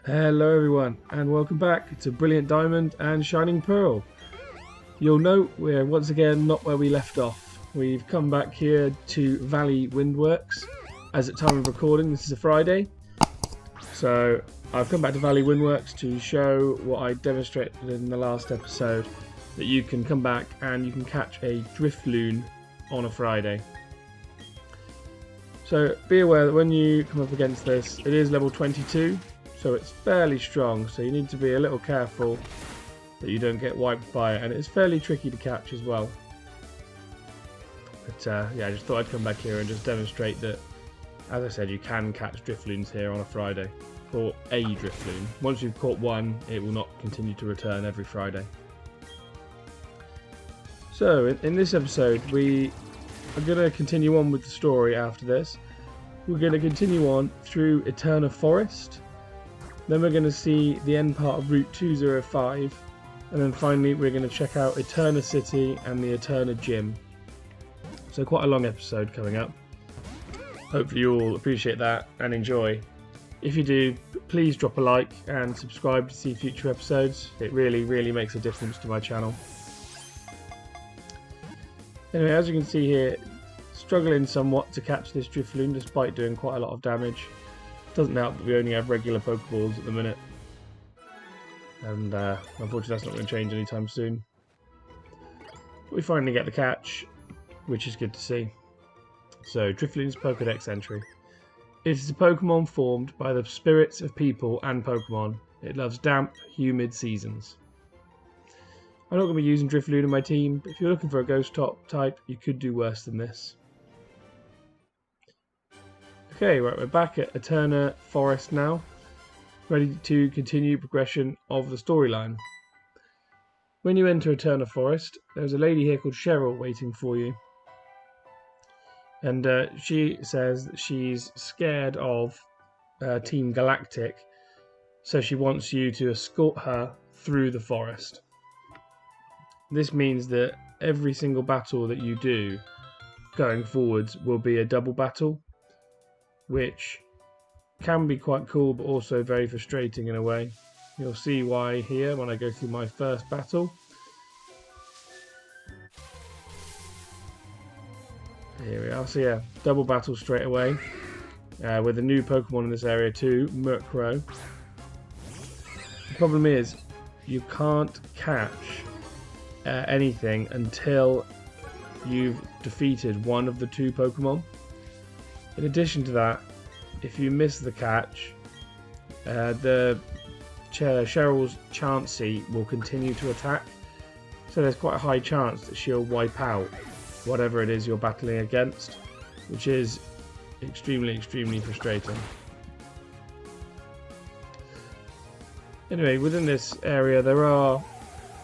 Hello everyone and welcome back to Brilliant Diamond and Shining Pearl. You'll note we're once again not where we left off. We've come back here to Valley Windworks. As at time of recording, this is a Friday. So I've come back to Valley Windworks to show what I demonstrated in the last episode, that you can come back and you can catch a Drifloon on a Friday. So be aware that when you come up against this, it is level 22. So it's fairly strong, so you need to be a little careful that you don't get wiped by it, and it's fairly tricky to catch as well. But yeah, I just thought I'd come back here and just demonstrate that, as I said, you can catch Drifloons here on a Friday, or a Drifloon. Once you've caught one, it will not continue to return every Friday. So in this episode, we are going to continue on with the story after this. We're going to continue on through Eterna Forest. Then we're going to see the end part of Route 205, and then finally we're going to check out Eterna City and the Eterna Gym. So quite a long episode coming up. Hopefully you all appreciate that and enjoy. If you do, please drop a like and subscribe to see future episodes. It really makes a difference to my channel. Anyway, as you can see here, struggling somewhat to catch this Drifloon despite doing quite a lot of damage. Doesn't help that we only have regular Pokeballs at the minute, and unfortunately that's not going to change anytime soon. But we finally get the catch, which is good to see. So, Drifloon's Pokedex entry. It is a Pokemon formed by the spirits of people and Pokemon. It loves damp, humid seasons. I'm not going to be using Drifloon in my team, but if you're looking for a ghost top type, you could do worse than this. Okay, right, we're back at Eterna Forest now, ready to continue progression of the storyline. When you enter Eterna Forest, there's a lady here called Cheryl waiting for you. And she says that she's scared of Team Galactic, so she wants you to escort her through the forest. This means that every single battle that you do going forwards will be a double battle, which can be quite cool but also very frustrating in a way. You'll see why here when I go through my first battle. Here we are. So yeah, double battle straight away with a new Pokemon in this area too, Murkrow. The problem is you can't catch anything until you've defeated one of the two Pokemon. In addition to that, if you miss the catch, the Cheryl's Chansey will continue to attack. So there's quite a high chance that she'll wipe out whatever it is you're battling against, which is extremely frustrating. Anyway, within this area there are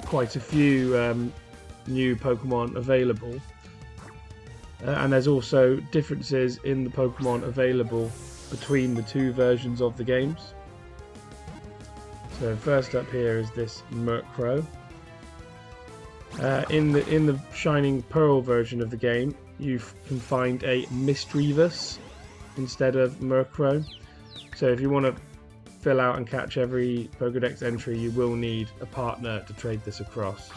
quite a few new Pokemon available. And there's also differences in the Pokemon available between the two versions of the games. So first up here is this Murkrow. In the Shining Pearl version of the game, you can find a Misdreavus instead of Murkrow. So if you want to fill out and catch every Pokedex entry, you will need a partner to trade this across.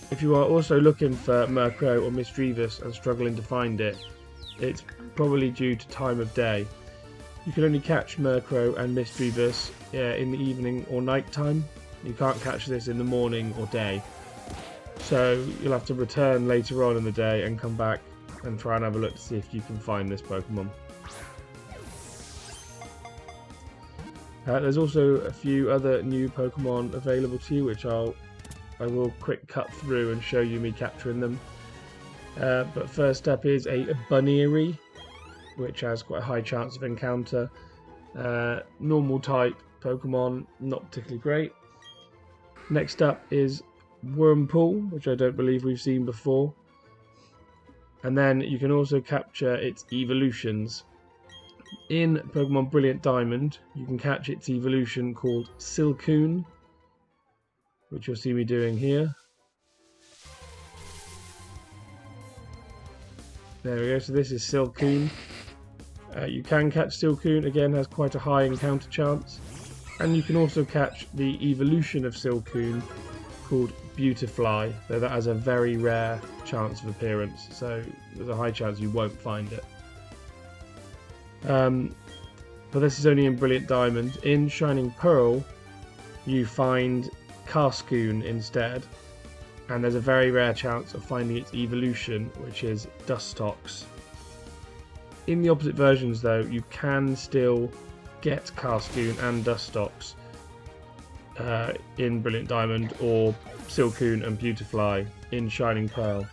If you are also looking for Murkrow or Misdreavus and struggling to find it, it's probably due to time of day. You can only catch Murkrow and Misdreavus in the evening or night time. You can't catch this in the morning or day. So you'll have to return later on in the day and come back and try and have a look to see if you can find this Pokemon. There's also a few other new Pokemon available to you, which I will quick cut through and show you me capturing them. But first up is a Buneary, which has quite a high chance of encounter. Normal type Pokemon, not particularly great. Next up is Wurmple, which I don't believe we've seen before. And then you can also capture its evolutions. In Pokemon Brilliant Diamond, you can catch its evolution called Silkoon, which you'll see me doing here. There we go, so this is Silkoon. You can catch Silkoon, again has quite a high encounter chance. And you can also catch the evolution of Silkoon called Beautifly, though that has a very rare chance of appearance, so there's a high chance you won't find it. But this is only in Brilliant Diamond. In Shining Pearl, you find Silkoon instead, and there's a very rare chance of finding its evolution, which is Dustox. In the opposite versions, though, you can still get Silkoon and Dustox in Brilliant Diamond, or Silkoon and Beautifly in Shining Pearl.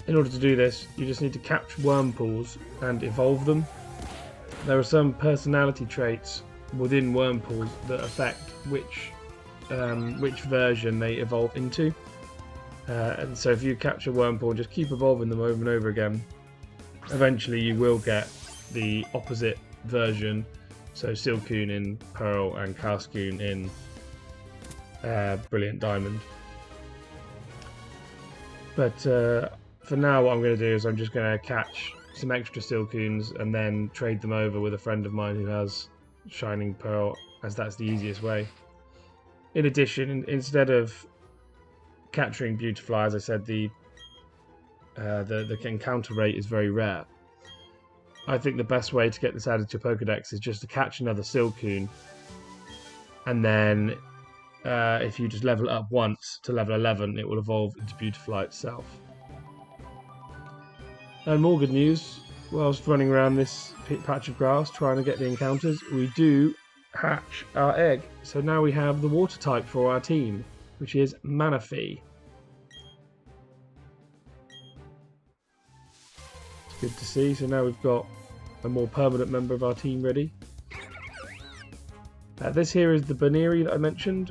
In order to do this, you just need to catch Wurmpools and evolve them. There are some personality traits within Wurmpools that affect which version they evolve into. And so if you catch a Wurmpool and just keep evolving them over and over again, eventually you will get the opposite version. So Silkoon in Pearl and Silkoon in Brilliant Diamond. But for now, what I'm going to do is I'm just going to catch some extra Silkoons and then trade them over with a friend of mine who has Shining Pearl, as that's the easiest way. In addition, instead of capturing Beautifly, as I said, the encounter rate is very rare. I think the best way to get this added to your Pokedex is just to catch another Silkoon, and then if you just level it up once to level 11, it will evolve into Beautifly itself. And more good news, whilst running around this patch of grass trying to get the encounters, we do hatch our egg. So now we have the water type for our team, which is Manaphy. It's good to see. So now we've got a more permanent member of our team ready. This here is the Baneri that I mentioned,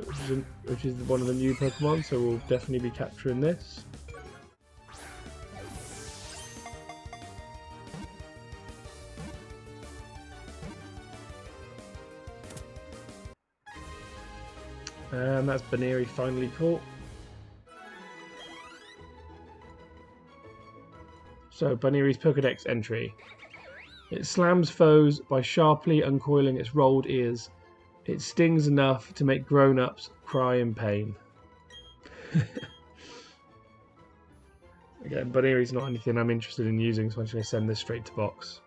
which is one of the new Pokemon, so we'll definitely be capturing this. And that's Baneri finally caught. So Baneri's Pokedex entry. It slams foes by sharply uncoiling its rolled ears. It stings enough to make grown-ups cry in pain. Again, Baneri's not anything I'm interested in using, so I'm just going to send this straight to box.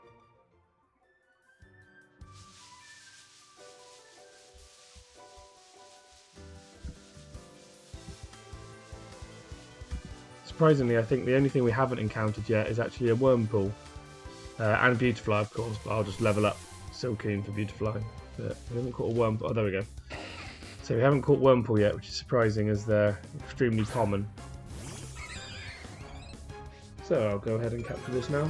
Surprisingly, I think the only thing we haven't encountered yet is actually a Wurmpool. And Beautifly, of course, but I'll just level up Silkoon for Beautifly. But we haven't caught a Wurmpool. Oh, there we go. So we haven't caught Wurmpool yet, which is surprising as they're extremely common. So I'll go ahead and capture this now.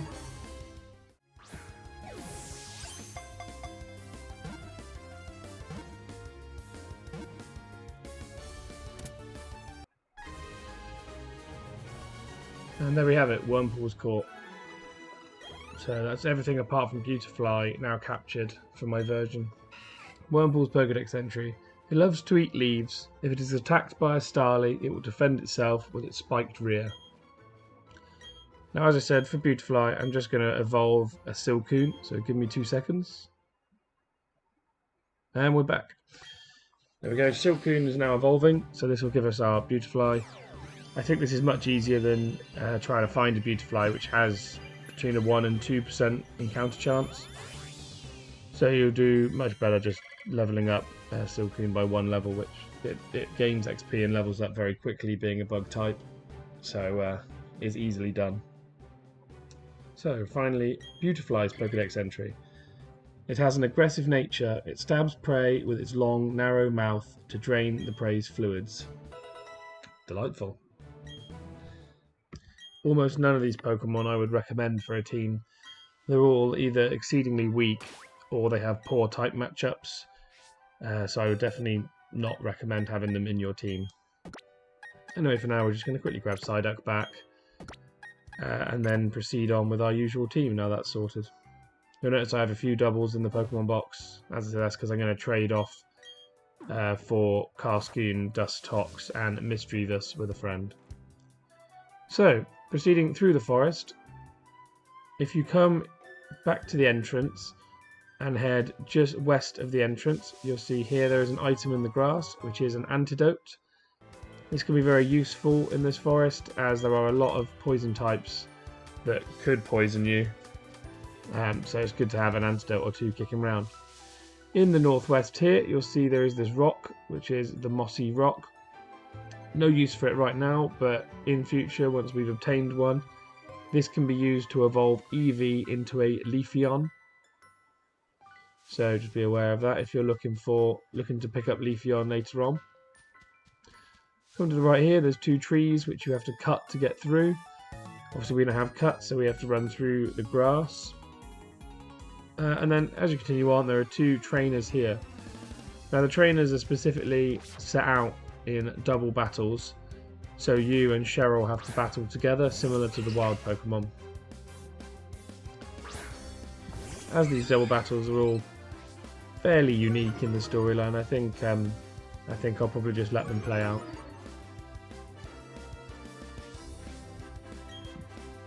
And there we have it, Wurmpool's caught. So that's everything apart from Beautifly now captured for my version. Wurmpool's Pokedex entry. It loves to eat leaves. If it is attacked by a Starly, it will defend itself with its spiked rear. Now, as I said, for Beautifly, I'm just going to evolve a Silkoon, so give me 2 seconds. And we're back. There we go, Silkoon is now evolving, so this will give us our Beautifly. I think this is much easier than trying to find a Beautifly, which has between a 1 and 2% encounter chance. So you'll do much better just leveling up Silkoon by 1 level, which it gains XP and levels up very quickly, being a bug type. So is easily done. So finally, Beautifly's Pokedex entry. It has an aggressive nature. It stabs prey with its long, narrow mouth to drain the prey's fluids. Delightful. Almost none of these Pokemon I would recommend for a team. They're all either exceedingly weak or they have poor type matchups. So I would definitely not recommend having them in your team. Anyway, for now we're just going to quickly grab Psyduck back. And then proceed on with our usual team now that's sorted. You'll notice I have a few doubles in the Pokemon box. As I said, that's because I'm going to trade off for Silkoon, Dustox and Misdreavus with a friend. So, proceeding through the forest, if you come back to the entrance and head just west of the entrance. You'll see here there is an item in the grass, which is an antidote. This can be very useful in this forest, as there are a lot of poison types that could poison you. So it's good to have an antidote or two kicking around. In the northwest here, you'll see there is this rock, which is the Mossy Rock. No use for it right now, but in future, once we've obtained one, this can be used to evolve Eevee into a Leafeon. So just be aware of that if you're looking to pick up Leafeon later on. Come to the right here, there's two trees which you have to cut to get through. Obviously we don't have cuts, so we have to run through the grass. And then as you continue on, there are two trainers here. Now the trainers are specifically set out in double battles, so you and Cheryl have to battle together, similar to the wild Pokemon. As these double battles are all fairly unique in the storyline, I think I'll probably just let them play out.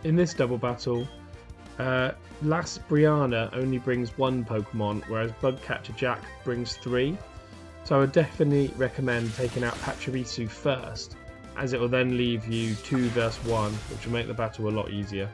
In this double battle, Las Brianna only brings one Pokemon, whereas Bugcatcher Jack brings 3. So I would definitely recommend taking out Pachirisu first, as it will then leave you 2 versus 1, which will make the battle a lot easier.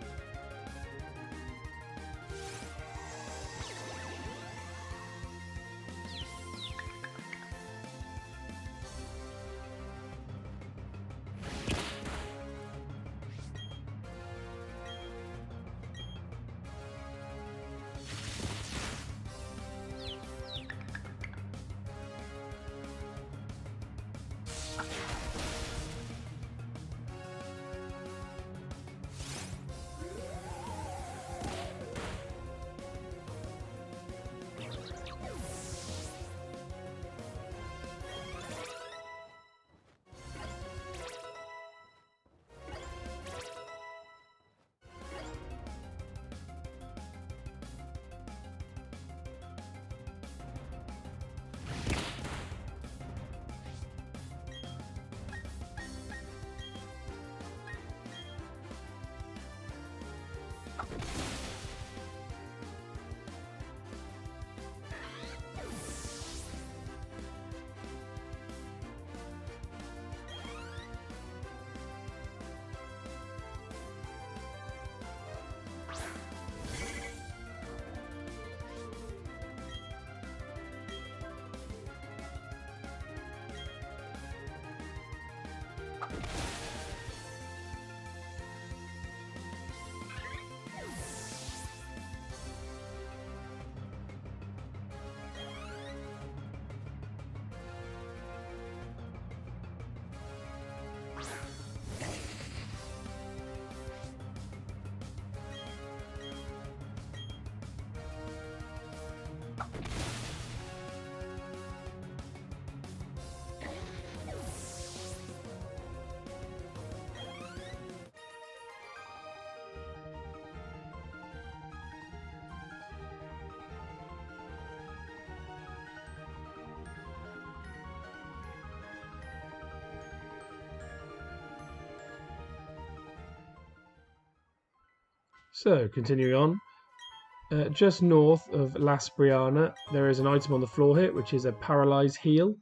So, continuing on, just north of Las Brianna, there is an item on the floor here, which is a Paralyze Heal.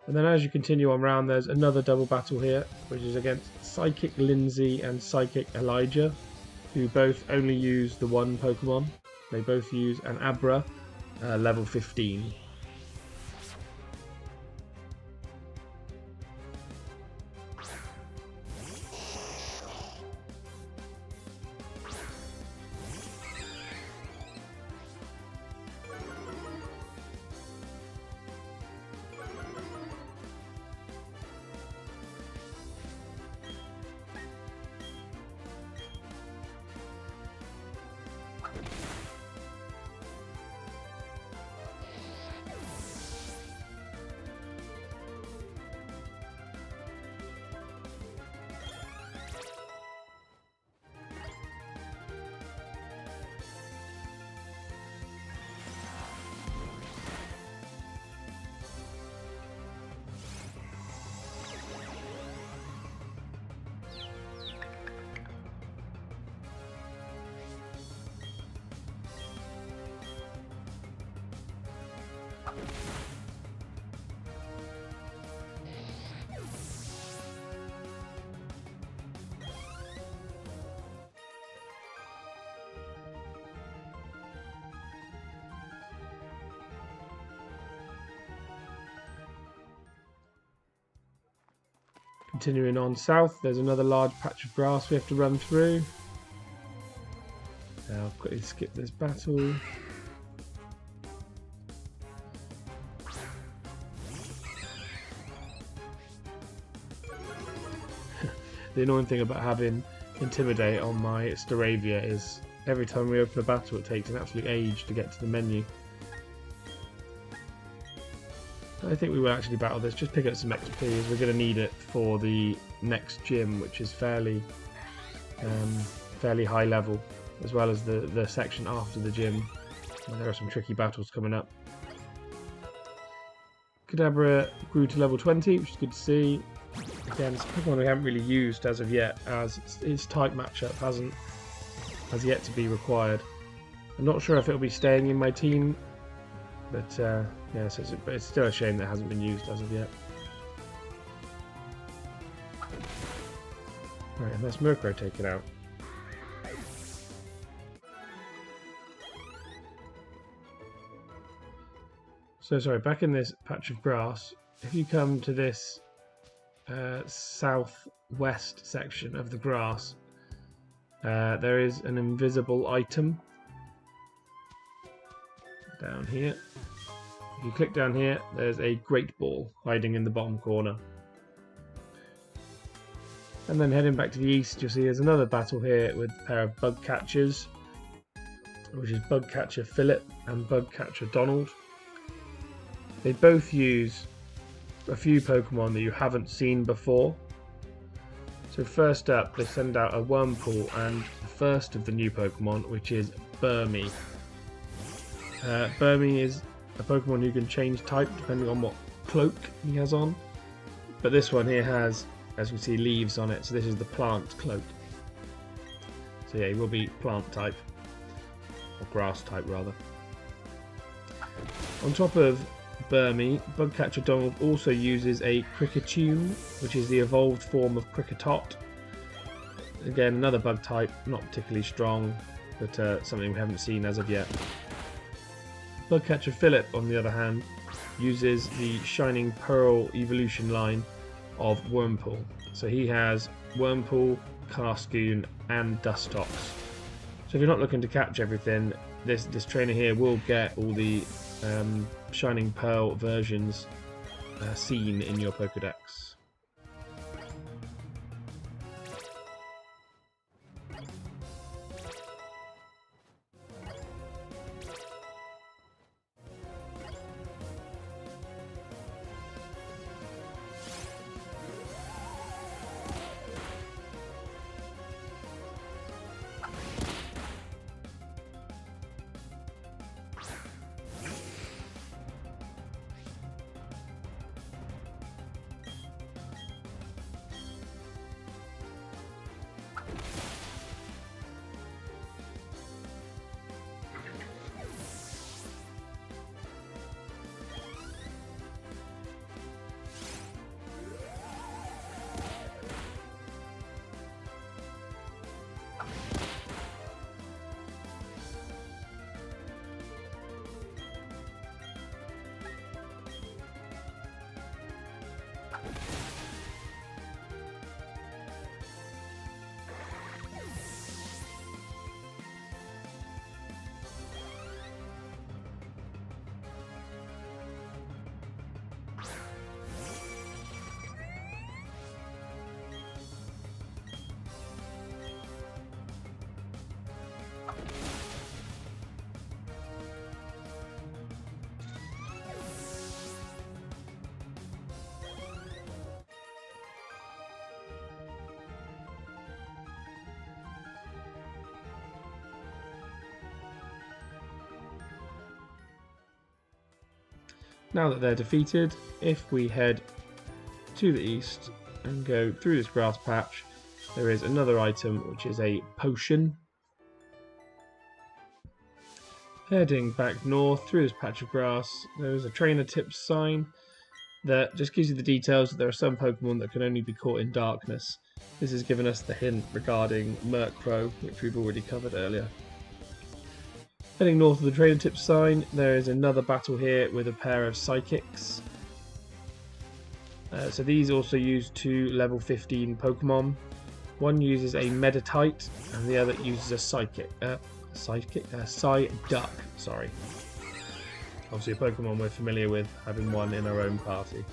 And then as you continue on round, there's another double battle here, which is against Psychic Lindsay and Psychic Elijah, who both only use the one Pokemon. They both use an Abra, level 15. Continuing on south, there's another large patch of grass we have to run through. I'll quickly skip this battle. The annoying thing about having Intimidate on my Staravia is every time we open a battle it takes an absolute age to get to the menu. I think we will actually battle this, just pick up some XP as we're going to need it for the next gym, which is fairly high level, as well as the section after the gym. And there are some tricky battles coming up. Kadabra grew to level 20, which is good to see. Again, it's a Pokemon we haven't really used as of yet, as its type matchup has yet to be required. I'm not sure if it'll be staying in my team, but yeah, but it's still a shame that it hasn't been used as of yet. Right, and that's Murkrow taken out. So sorry, back in this patch of grass, if you come to this southwest section of the grass, there is an invisible item down here. If you click down here, there's a Great Ball hiding in the bottom corner. And then heading back to the east, you'll see there's another battle here with a pair of bug catchers, which is Bug Catcher Philip and Bug Catcher Donald. They both use a few Pokemon that you haven't seen before. So first up, they send out a Wurmple and the first of the new Pokemon, which is Burmy. Burmy is a Pokemon who can change type depending on what cloak he has on. But this one here has, as we see, leaves on it, so this is the plant cloak. So yeah, he will be plant type, or grass type rather. On top of Burmy, Bugcatcher Donald also uses a Kricketune, which is the evolved form of Kricketot. Again, another bug type, not particularly strong, but something we haven't seen as of yet. Bugcatcher Philip, on the other hand, uses the Shining Pearl evolution line of Wurmple. So he has Wurmple, Cascoon, and Dustox. So if you're not looking to catch everything, this trainer here will get all the Shining Pearl versions seen in your Pokédex. Now that they're defeated, if we head to the east and go through this grass patch, there is another item which is a potion. Heading back north through this patch of grass, there is a trainer tips sign that just gives you the details that there are some Pokemon that can only be caught in darkness. This has given us the hint regarding Murkrow, which we've already covered earlier. Heading north of the trainer tips sign, there is another battle here with a pair of Psychics. So these also use 2 level 15 Pokemon. One uses a Meditite and the other uses a Psyduck, sorry. Obviously a Pokemon we're familiar with, having one in our own party.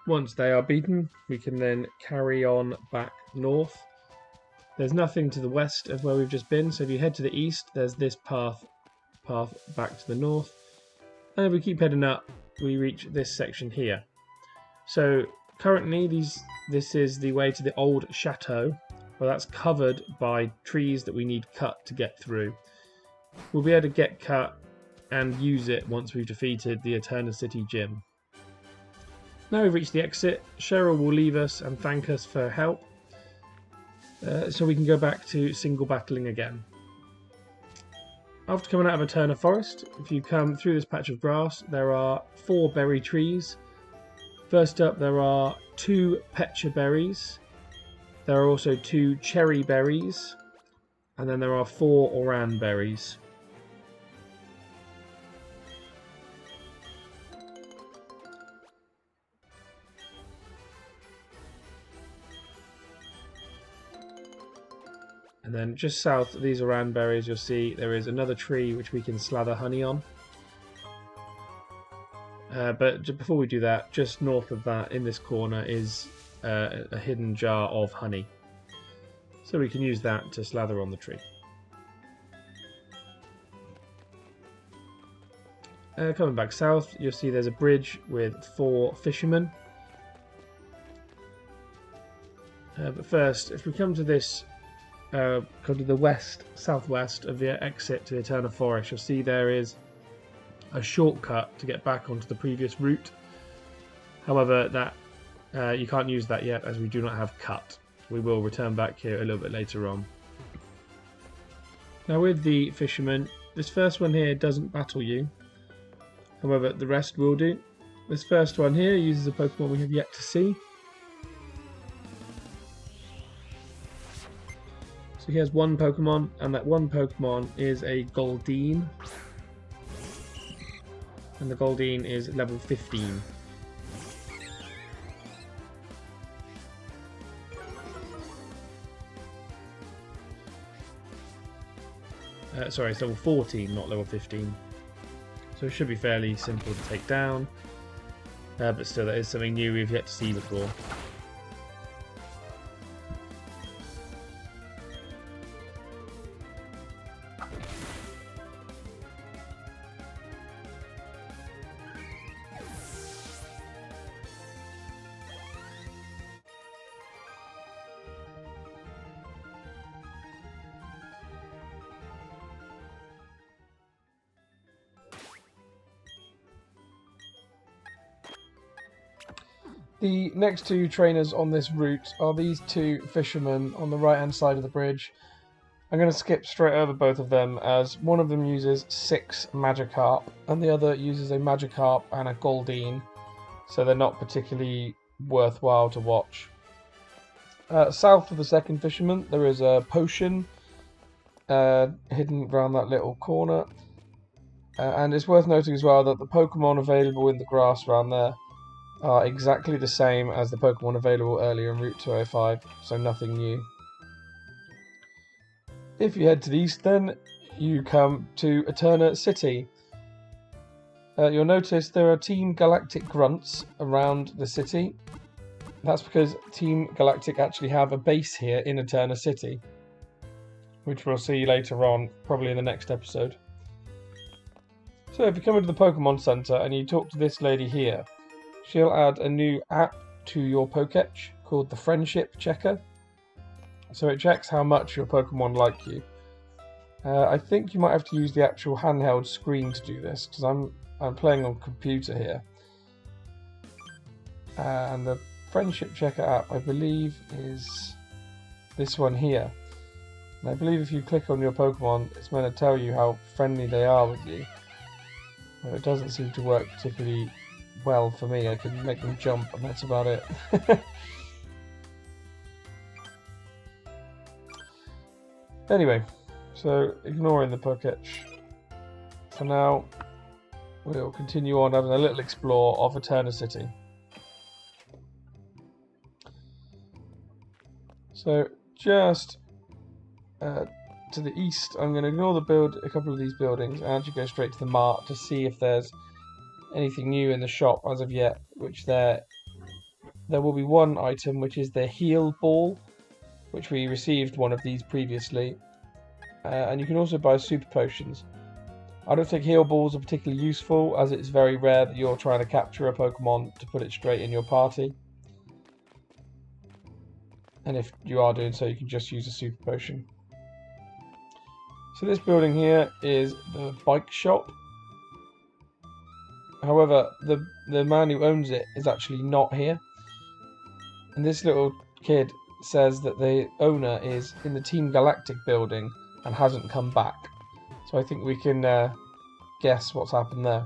Once they are beaten, we can then carry on back north. There's nothing to the west of where we've just been, so if you head to the east, there's this path back to the north. And if we keep heading up, we reach this section here. So currently, this is the way to the old chateau, where that's covered by trees that we need cut to get through. We'll be able to get cut and use it once we've defeated the Eterna City Gym. Now we've reached the exit, Cheryl will leave us and thank us for help, so we can go back to single battling again. After coming out of Eterna Forest, if you come through this patch of grass, there are 4 berry trees. First up, there are 2 Pecha berries, there are also 2 cherry berries, and then there are 4 Oran berries. And then just south of these Oran berries, you'll see there is another tree which we can slather honey on. But before we do that, just north of that, in this corner, is a hidden jar of honey. So we can use that to slather on the tree. Coming back south, you'll see there's a bridge with 4 fishermen. But first, if we come to this, come to the southwest of the exit to the Eterna Forest, you'll see there is a shortcut to get back onto the previous route. However, that you can't use that yet as we do not have cut. We will return back here a little bit later on. Now with the fishermen, this first one here doesn't battle you. However, the rest will do. This first one here uses a Pokemon we have yet to see. So he has 1 Pokemon, and that 1 Pokemon is a Gardenia. And the Gardenia is level 15. Sorry, it's level 14, not level 15. So it should be fairly simple to take down. But still, that is something new we've yet to see before. The next 2 trainers on this route are these 2 fishermen on the right hand side of the bridge. I'm going to skip straight over both of them as one of them uses 6 Magikarp and the other uses a Magikarp and a Gardenia, so they're not particularly worthwhile to watch. South of the second fisherman there is a potion hidden around that little corner, And it's worth noting as well that the Pokemon available in the grass around there are exactly the same as the Pokemon available earlier in Route 205, so nothing new. If you head to the east then, you come to Eterna City. You'll notice there are Team Galactic grunts around the city. That's because Team Galactic actually have a base here in Eterna City, which we'll see later on, probably in the next episode. So if you come into the Pokemon Center and you talk to this lady here, she'll add a new app to your Pokédex called the Friendship Checker. So it checks how much your Pokemon like you. I think you might have to use the actual handheld screen to do this, because I'm playing on computer here. And the Friendship Checker app, I believe, is this one here. And I believe if you click on your Pokemon, it's meant to tell you how friendly they are with you. But it doesn't seem to work particularly well for me. I can make them jump, and that's about it. Anyway, so ignoring the Pokédex for now, we'll continue on having a little explore of Eterna City. So just to the east, I'm going to ignore a couple of these buildings and actually go straight to the mart to see if there's anything new in the shop as of yet. Which there will be one item, which is the heal ball, which we received one of these previously, and you can also buy super potions. I don't think heal balls are particularly useful, as it's very rare that you're trying to capture a Pokemon to put it straight in your party. And if you are doing so, you can just use a super potion. So this building here is the bike shop. However, the man who owns it is actually not here. And this little kid says that the owner is in the Team Galactic building and hasn't come back. So I think we can guess what's happened there.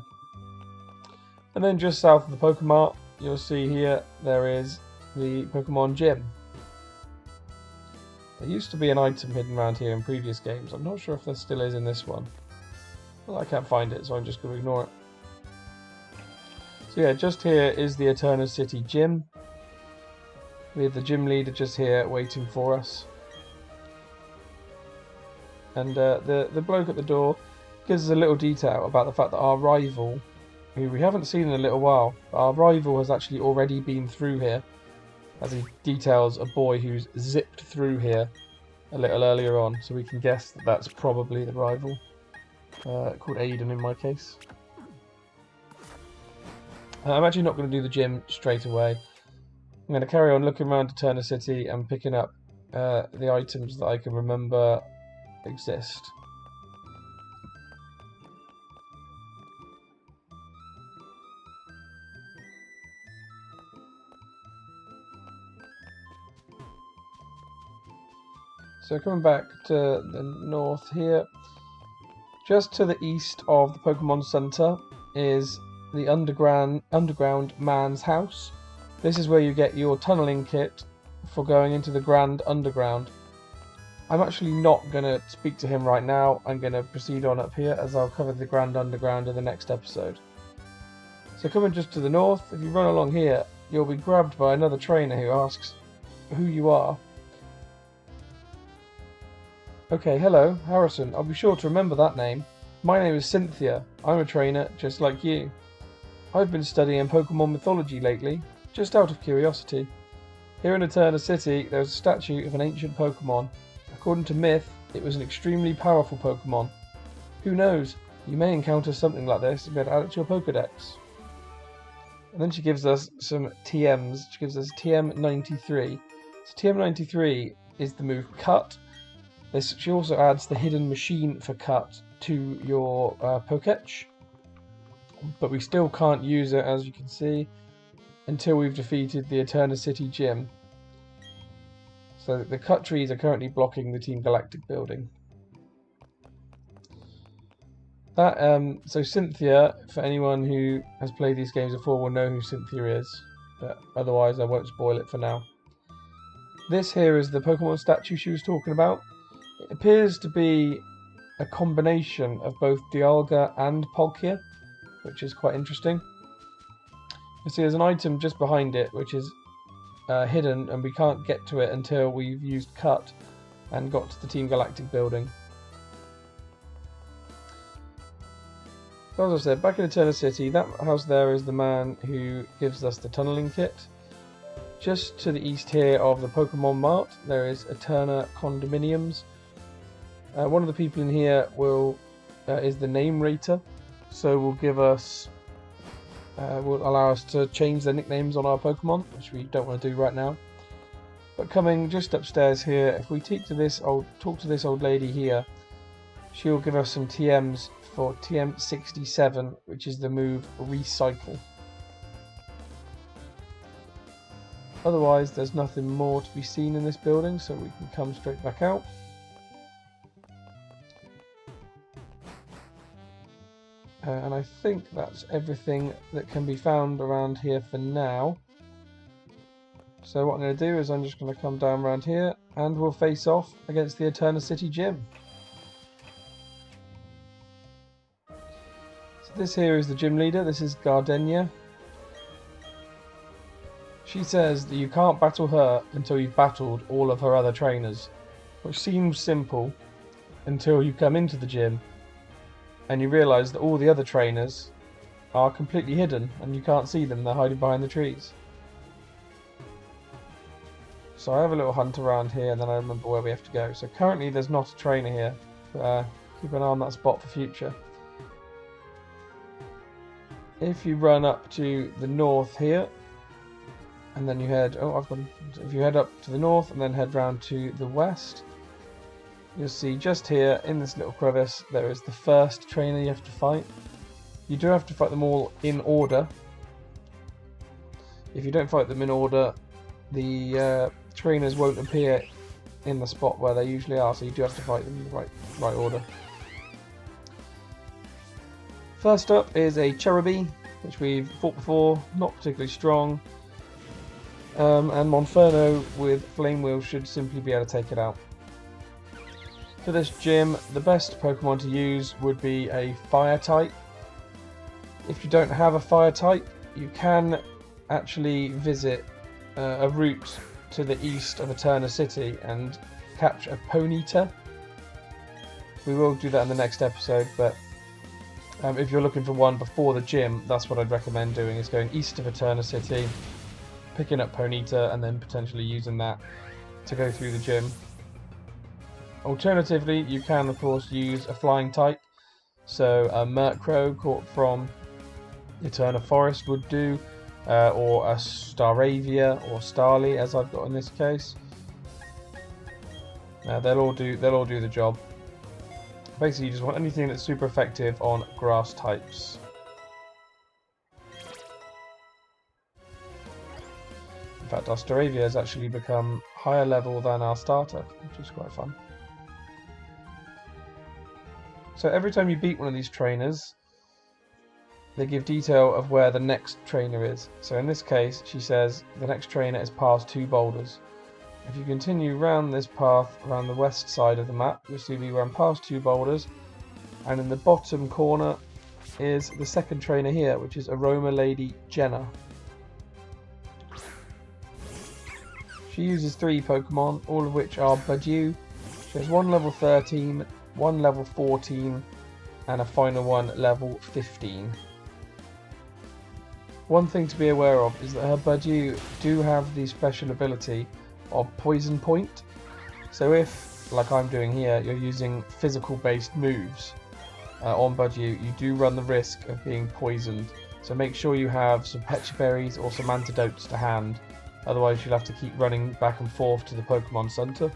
And then just south of the Pokemart, you'll see here there is the Pokemon Gym. There used to be an item hidden around here in previous games. I'm not sure if there still is in this one. Well, I can't find it, so I'm just going to ignore it. So yeah, just here is the Eterna City Gym. We have the gym leader just here waiting for us. And the bloke at the door gives us a little detail about the fact that our rival, who we haven't seen in a little while, our rival has actually already been through here, as he details a boy who's zipped through here a little earlier on, so we can guess that that's probably the rival, called Aiden in my case. I'm actually not going to do the gym straight away. I'm going to carry on looking around Eterna City and picking up the items that I can remember exist. So coming back to the north here, just to the east of the Pokemon Center is the underground man's house. This is where you get your tunneling kit for going into the Grand Underground. I'm actually not going to speak to him right now. I'm going to proceed on up here, as I'll cover the Grand Underground in the next episode. So coming just to the north, if you run along here, you'll be grabbed by another trainer who asks who you are. Okay, hello, Harrison. I'll be sure to remember that name. My name is Cynthia. I'm a trainer just like you. I've been studying Pokemon mythology lately, just out of curiosity. Here in Eterna City, there's a statue of an ancient Pokemon. According to myth, it was an extremely powerful Pokemon. Who knows, you may encounter something like this and be able to add it to your Pokedex. And then she gives us some TMs. She gives us TM93. So TM93 is the move Cut. She also adds the hidden machine for Cut to your Pokédex, but we still can't use it, as you can see, until we've defeated the Eterna City Gym. So the cut trees are currently blocking the Team Galactic building. So Cynthia, for anyone who has played these games before, will know who Cynthia is, but otherwise I won't spoil it for now. This here is the Pokemon statue she was talking about. It appears to be a combination of both Dialga and Palkia, which is quite interesting. You see there's an item just behind it which is hidden, and we can't get to it until we've used Cut and got to the Team Galactic building. So as I said, back in Eterna City, that house there is the man who gives us the tunneling kit. Just to the east here of the Pokemon Mart, there is Eterna Condominiums. One of the people in here is the name rater, so will give us, will allow us to change their nicknames on our Pokemon, which we don't want to do right now. But coming just upstairs here, if we talk to this old lady here, she'll give us some TMs for TM67, which is the move Recycle. Otherwise, there's nothing more to be seen in this building, so we can come straight back out. And I think that's everything that can be found around here for now. So what I'm going to do is I'm just going to come down around here and we'll face off against the Eterna City Gym. So this here is the gym leader. This is Gardenia. She says that you can't battle her until you've battled all of her other trainers, which seems simple until you come into the gym and you realise that all the other trainers are completely hidden and you can't see them, they're hiding behind the trees. So I have a little hunt around here and then I remember where we have to go. So currently there's not a trainer here, but keep an eye on that spot for future. If you run up to the north here, and then you head, if you head up to the north and then head round to the west, you'll see just here in this little crevice there is the first trainer you have to fight. You do have to fight them all in order. If you don't fight them in order, the trainers won't appear in the spot where they usually are, so you do have to fight them in the right order. First up is a Cherubi, which we've fought before, not particularly strong. And Monferno with Flame Wheel should simply be able to take it out. For this gym, the best Pokemon to use would be a Fire type. If you don't have a Fire type, you can actually visit a route to the east of Eterna City and catch a Ponyta. We will do that in the next episode, but if you're looking for one before the gym, that's what I'd recommend doing, is going east of Eterna City, picking up Ponyta and then potentially using that to go through the gym. Alternatively, you can of course use a flying type, so a Murkrow caught from Eterna Forest would do, or a Staravia or Starly as I've got in this case. They'll all do the job. Basically you just want anything that's super effective on grass types. In fact, our Staravia has actually become higher level than our starter, which is quite fun. So every time you beat one of these trainers, they give detail of where the next trainer is. So in this case, she says the next trainer is past 2 boulders. If you continue round this path, around the west side of the map, you'll see we run past 2 boulders, and in the bottom corner is the second trainer here, which is Aroma Lady Jenna. She uses 3 Pokemon, all of which are Budew. She has 1 level 13, 1 level 14, and a final one level 15. One thing to be aware of is that her Budew do have the special ability of Poison Point. So if, like I'm doing here, you're using physical based moves on Budew, you do run the risk of being poisoned. So make sure you have some Pecha Berries or some antidotes to hand. Otherwise you'll have to keep running back and forth to the Pokemon Center.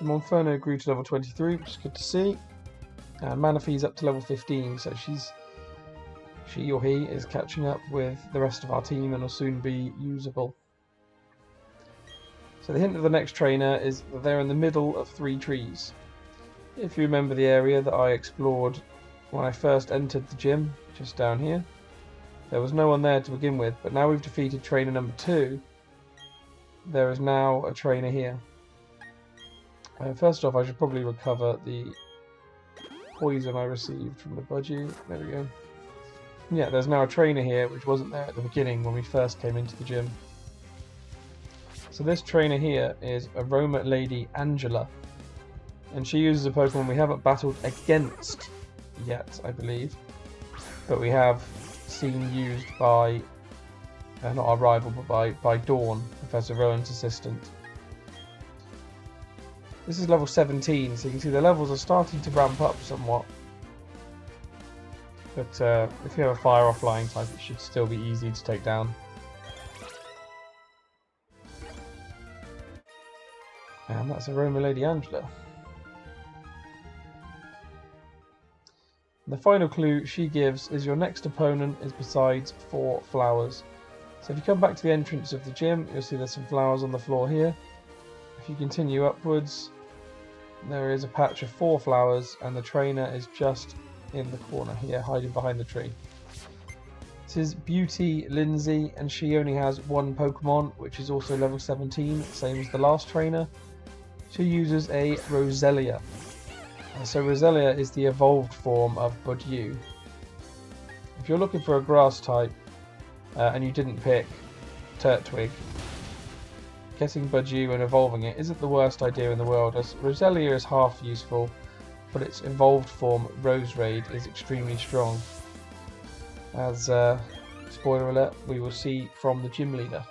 So Monferno grew to level 23, which is good to see. And Manaphy's up to level 15, so she or he is catching up with the rest of our team and will soon be usable. So the hint of the next trainer is that they're in the middle of 3 trees. If you remember the area that I explored when I first entered the gym, just down here, there was no one there to begin with, but now we've defeated trainer number 2, there is now a trainer here. First off, I should probably recover the poison I received from the budgie. There we go. Yeah, there's now a trainer here, which wasn't there at the beginning when we first came into the gym. So this trainer here is Aroma Lady Angela, and she uses a Pokemon we haven't battled against yet, I believe, but we have seen used by, not our rival, but by Dawn, Professor Rowan's assistant. This is level 17, so you can see the levels are starting to ramp up somewhat. But if you have a Fire or Flying type, it should still be easy to take down. And that's Aroma Lady Angela. The final clue she gives is your next opponent is besides 4 flowers. So if you come back to the entrance of the gym, you'll see there's some flowers on the floor here. If you continue upwards, there is a patch of 4 flowers, and the trainer is just in the corner here, hiding behind the tree. This is Beauty Lindsay, and she only has 1 Pokemon, which is also level 17, same as the last trainer. She uses a Roselia. So Roselia is the evolved form of Budew. If you're looking for a grass type and you didn't pick Turtwig, getting Budew and evolving it isn't the worst idea in the world, as Roselia is half useful, but its evolved form Roserade is extremely strong. As, spoiler alert, we will see from the gym leader.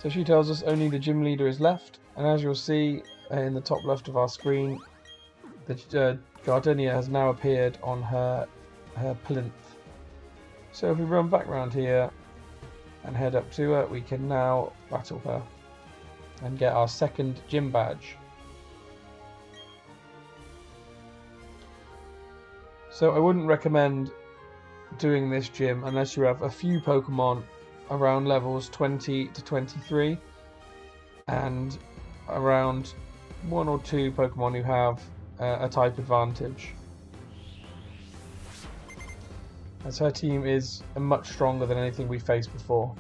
So she tells us only the gym leader is left, and as you'll see in the top left of our screen, the Gardenia has now appeared on her plinth. So if we run back round here and head up to her, we can now battle her and get our second gym badge. So I wouldn't recommend doing this gym unless you have a few Pokemon around levels 20 to 23 and around 1 or 2 Pokemon who have a type advantage, as her team is much stronger than anything we faced before.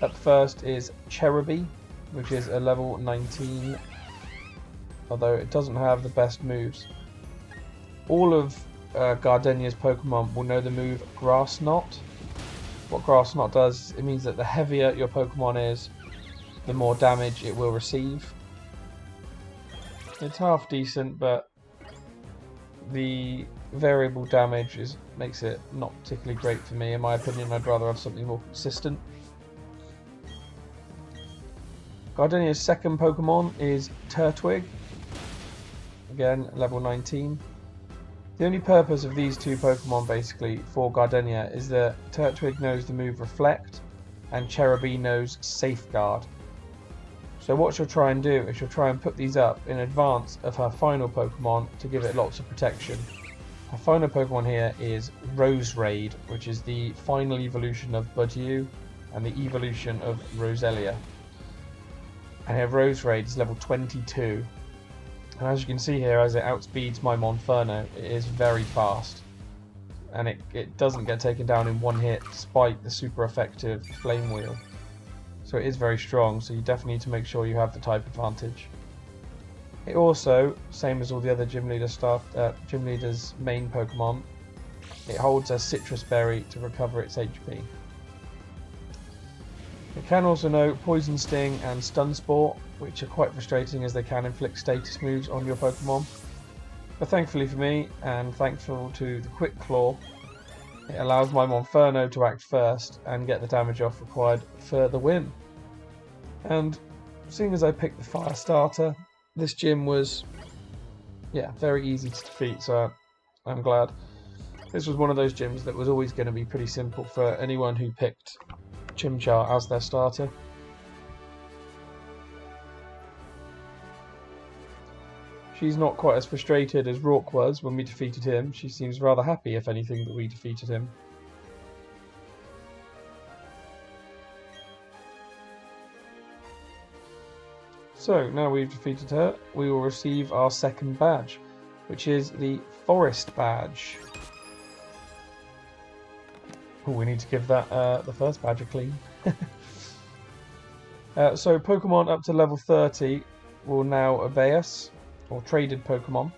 Up first is Cherubi, which is a level 19, although it doesn't have the best moves. All of Gardenia's Pokemon will know the move Grass Knot. What Grass Knot does, it means that the heavier your Pokemon is, the more damage it will receive. It's half decent, but the variable damage makes it not particularly great for me. In my opinion, I'd rather have something more consistent. Gardenia's second Pokemon is Turtwig, again level 19. The only purpose of these 2 Pokemon basically for Gardenia is that Turtwig knows the move Reflect and Cherubi knows Safeguard. So what she'll try and do is she'll try and put these up in advance of her final Pokemon to give it lots of protection. Her final Pokemon here is Roserade, which is the final evolution of Budew and the evolution of Roselia. And here Roserade is level 22. And as you can see here, as it outspeeds my Monferno, it is very fast. And it doesn't get taken down in 1 hit, despite the super effective Flame Wheel. So it is very strong, so you definitely need to make sure you have the type advantage. It also, same as all the other gym leader's main Pokemon, it holds a Citrus Berry to recover its HP. It can also know Poison Sting and Stun Spore, which are quite frustrating as they can inflict status moves on your Pokemon. But thankfully for me, and thankful to the Quick Claw, it allows my Monferno to act first and get the damage off required for the win. And seeing as I picked the Fire starter, this gym was very easy to defeat, so I'm glad. This was one of those gyms that was always going to be pretty simple for anyone who picked Chimchar as their starter. She's not quite as frustrated as Rourke was when we defeated him. She seems rather happy, if anything, that we defeated him. So, now we've defeated her, we will receive our second badge, which is the Forest badge. Oh, we need to give that the first badge a clean. So, Pokemon up to level 30 will now obey us, or traded Pokemon.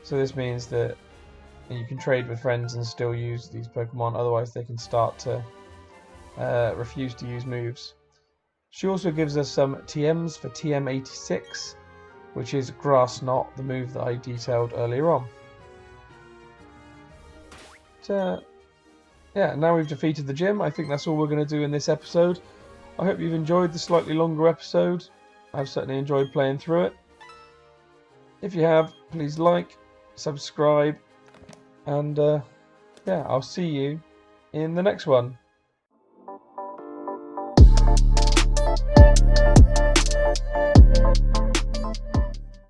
So this means that you can trade with friends and still use these Pokemon, otherwise they can start to refuse to use moves. She also gives us some TMs for TM86, which is Grass Knot, the move that I detailed earlier on. So, yeah, now we've defeated the gym. I think that's all we're going to do in this episode. I hope you've enjoyed the slightly longer episode. I've certainly enjoyed playing through it. If you have, please like, subscribe, and yeah, I'll see you in the next one.